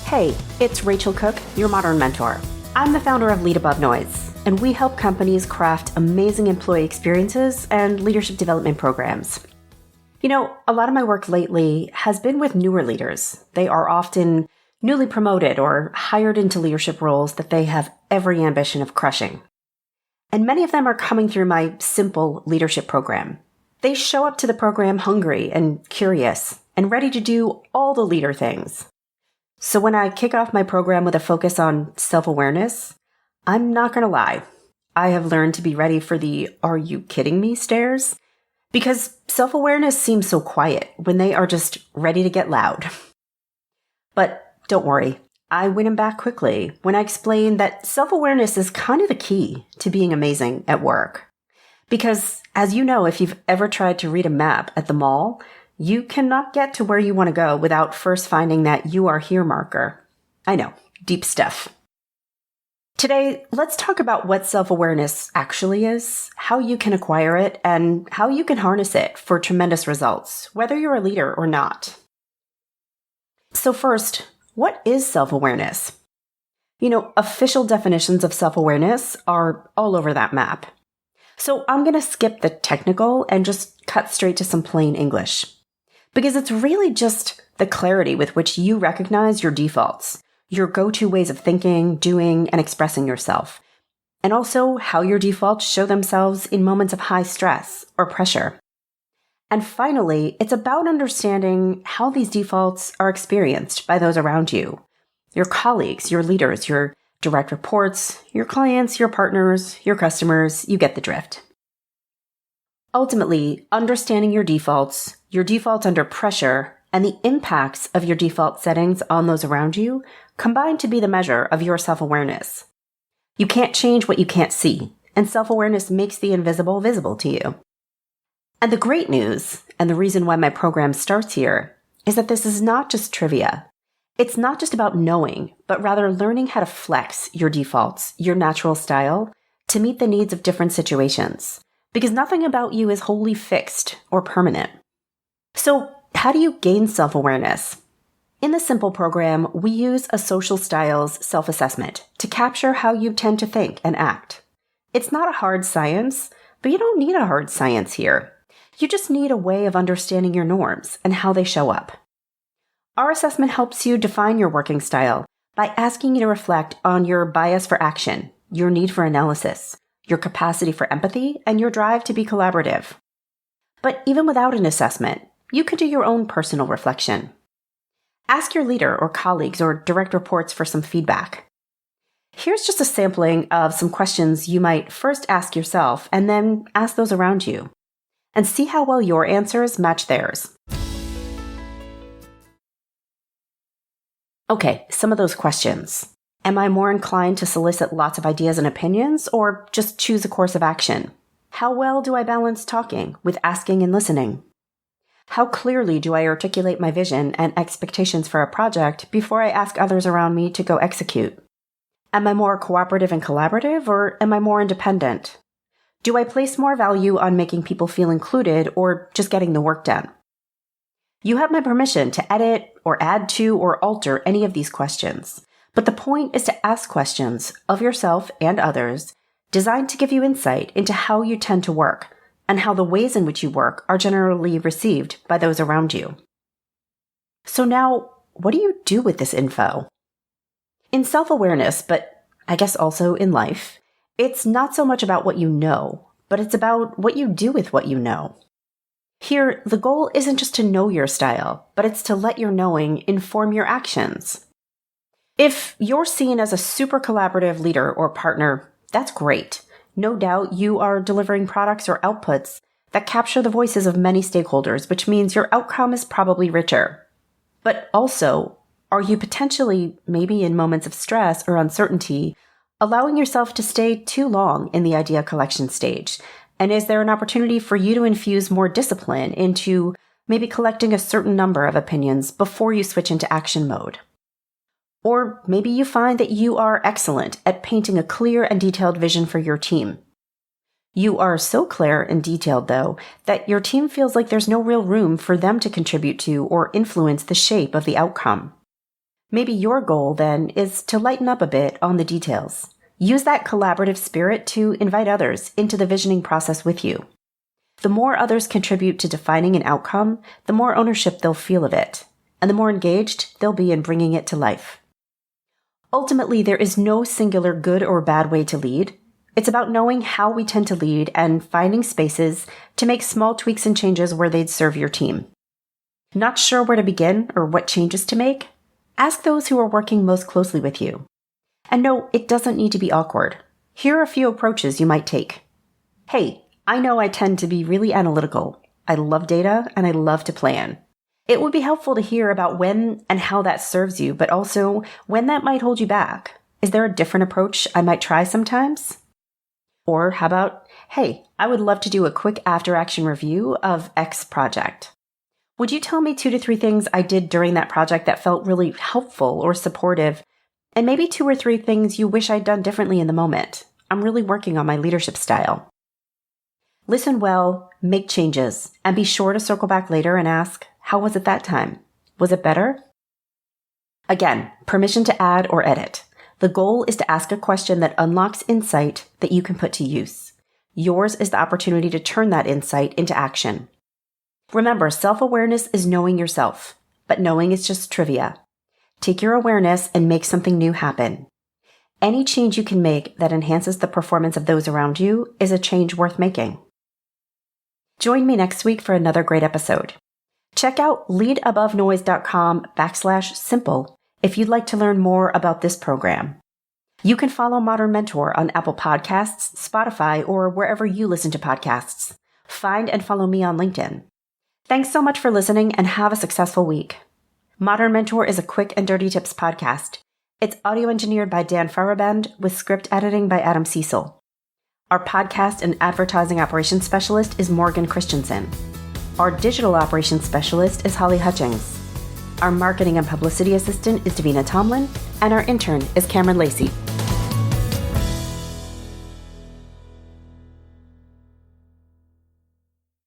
Hey, it's Rachel Cooke, your modern mentor. I'm the founder of Lead Above Noise, and we help companies craft amazing employee experiences and leadership development programs. You know, a lot of my work lately has been with newer leaders. They are often newly promoted or hired into leadership roles that they have every ambition of crushing. And many of them are coming through my Simple leadership program. They show up to the program hungry and curious and ready to do all the leader things. So when I kick off my program with a focus on self-awareness, I'm not going to lie. I have learned to be ready for the "are you kidding me" stares, because self-awareness seems so quiet when they are just ready to get loud. But don't worry, I win them back quickly when I explain that self-awareness is kind of the key to being amazing at work. Because, as you know, if you've ever tried to read a map at the mall, you cannot get to where you want to go without first finding that "you are here" marker. I know, deep stuff. Today, let's talk about what self-awareness actually is, how you can acquire it, and how you can harness it for tremendous results, whether you're a leader or not. So first, what is self-awareness? You know, official definitions of self-awareness are all over that map. So I'm going to skip the technical and just cut straight to some plain English. Because it's really just the clarity with which you recognize your defaults, your go-to ways of thinking, doing, and expressing yourself, and also how your defaults show themselves in moments of high stress or pressure. And finally, it's about understanding how these defaults are experienced by those around you, your colleagues, your leaders, your direct reports, your clients, your partners, your customers. You get the drift. Ultimately, understanding your defaults under pressure, and the impacts of your default settings on those around you combine to be the measure of your self-awareness. You can't change what you can't see, and self-awareness makes the invisible visible to you. And the great news, and the reason why my program starts here, is that this is not just trivia. It's not just about knowing, but rather learning how to flex your defaults, your natural style, to meet the needs of different situations. Because nothing about you is wholly fixed or permanent. So, how do you gain self-awareness? In the Simple program, we use a social styles self-assessment to capture how you tend to think and act. It's not a hard science, but you don't need a hard science here. You just need a way of understanding your norms and how they show up. Our assessment helps you define your working style by asking you to reflect on your bias for action, your need for analysis, your capacity for empathy, and your drive to be collaborative. But even without an assessment, you can do your own personal reflection. Ask your leader or colleagues or direct reports for some feedback. Here's just a sampling of some questions you might first ask yourself and then ask those around you, and see how well your answers match theirs. Okay, some of those questions. Am I more inclined to solicit lots of ideas and opinions, or just choose a course of action? How well do I balance talking with asking and listening? How clearly do I articulate my vision and expectations for a project before I ask others around me to go execute? Am I more cooperative and collaborative, or am I more independent? Do I place more value on making people feel included or just getting the work done? You have my permission to edit or add to or alter any of these questions. But the point is to ask questions of yourself and others designed to give you insight into how you tend to work and how the ways in which you work are generally received by those around you. So now, what do you do with this info? In self-awareness, but I guess also in life, it's not so much about what you know, but it's about what you do with what you know. Here, the goal isn't just to know your style, but it's to let your knowing inform your actions. If you're seen as a super collaborative leader or partner, that's great. No doubt you are delivering products or outputs that capture the voices of many stakeholders, which means your outcome is probably richer. But also, are you potentially, maybe in moments of stress or uncertainty, allowing yourself to stay too long in the idea collection stage? And is there an opportunity for you to infuse more discipline into maybe collecting a certain number of opinions before you switch into action mode? Or maybe you find that you are excellent at painting a clear and detailed vision for your team. You are so clear and detailed, though, that your team feels like there's no real room for them to contribute to or influence the shape of the outcome. Maybe your goal then is to lighten up a bit on the details. Use that collaborative spirit to invite others into the visioning process with you. The more others contribute to defining an outcome, the more ownership they'll feel of it, and the more engaged they'll be in bringing it to life. Ultimately, there is no singular good or bad way to lead. It's about knowing how we tend to lead and finding spaces to make small tweaks and changes where they'd serve your team. Not sure where to begin or what changes to make? Ask those who are working most closely with you. And no, it doesn't need to be awkward. Here are a few approaches you might take. Hey, I know I tend to be really analytical. I love data and I love to plan. It would be helpful to hear about when and how that serves you, but also when that might hold you back. Is there a different approach I might try sometimes? Or how about, hey, I would love to do a quick after-action review of X project. Would you tell me 2 to 3 things I did during that project that felt really helpful or supportive, and maybe 2 or 3 things you wish I'd done differently in the moment? I'm really working on my leadership style. Listen well, make changes, and be sure to circle back later and ask, how was it that time? Was it better? Again, permission to add or edit. The goal is to ask a question that unlocks insight that you can put to use. Yours is the opportunity to turn that insight into action. Remember, self-awareness is knowing yourself, but knowing is just trivia. Take your awareness and make something new happen. Any change you can make that enhances the performance of those around you is a change worth making. Join me next week for another great episode. Check out leadabovenoise.com/simple if you'd like to learn more about this program. You can follow Modern Mentor on Apple Podcasts, Spotify, or wherever you listen to podcasts. Find and follow me on LinkedIn. Thanks so much for listening and have a successful week. Modern Mentor is a quick and dirty tips podcast. It's audio engineered by Dan Farabend with script editing by Adam Cecil. Our podcast and advertising operations specialist is Morgan Christensen. Our digital operations specialist is Holly Hutchings. Our marketing and publicity assistant is Davina Tomlin, and our intern is Cameron Lacey.